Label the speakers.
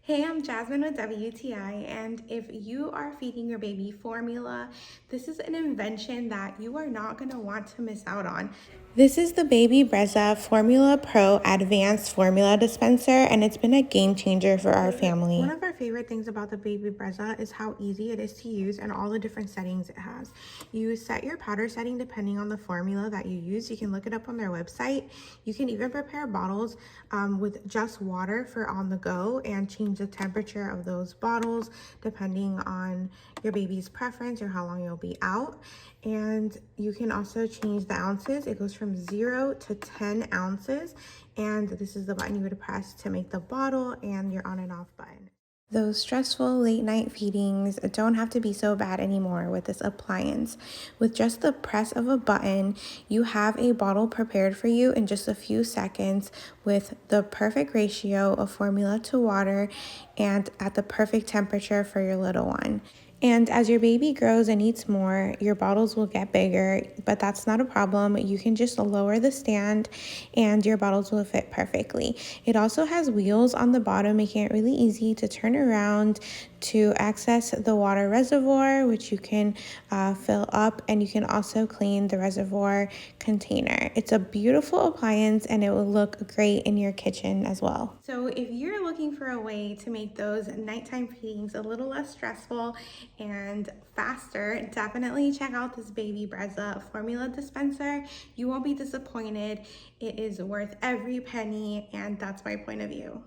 Speaker 1: Hey, I'm Jasmine with WTI, and if you are feeding your baby formula, this is an invention that you are not going to want to miss out on. This is the Baby Brezza Formula Pro Advanced Formula Dispenser, and it's been a game changer for our family. One of our favorite things about the Baby Brezza is how easy it is to use and all the different settings it has. You set your powder setting depending on the formula that you use. You can look it up on their website. You can even prepare bottles with just water for on the go and change the temperature of those bottles depending on your baby's preference or how long you'll be out. And you can also change the ounces. It goes from 0 to 10 ounces, and this is the button you would press to make the bottle and your on and off button. Those stressful late night feedings don't have to be so bad anymore with this appliance. With just the press of a button, you have a bottle prepared for you in just a few seconds with the perfect ratio of formula to water and at the perfect temperature for your little one. And as your baby grows and eats more, your bottles will get bigger, but that's not a problem. You can just lower the stand and your bottles will fit perfectly. It also has wheels on the bottom, making it really easy to turn around to access the water reservoir, which you can fill up, and you can also clean the reservoir container. It's a beautiful appliance and it will look great in your kitchen as well. So if you're looking for a way to make those nighttime feedings a little less stressful and faster, definitely check out this Baby Brezza formula dispenser. You won't be disappointed. It is worth every penny, and that's my point of view.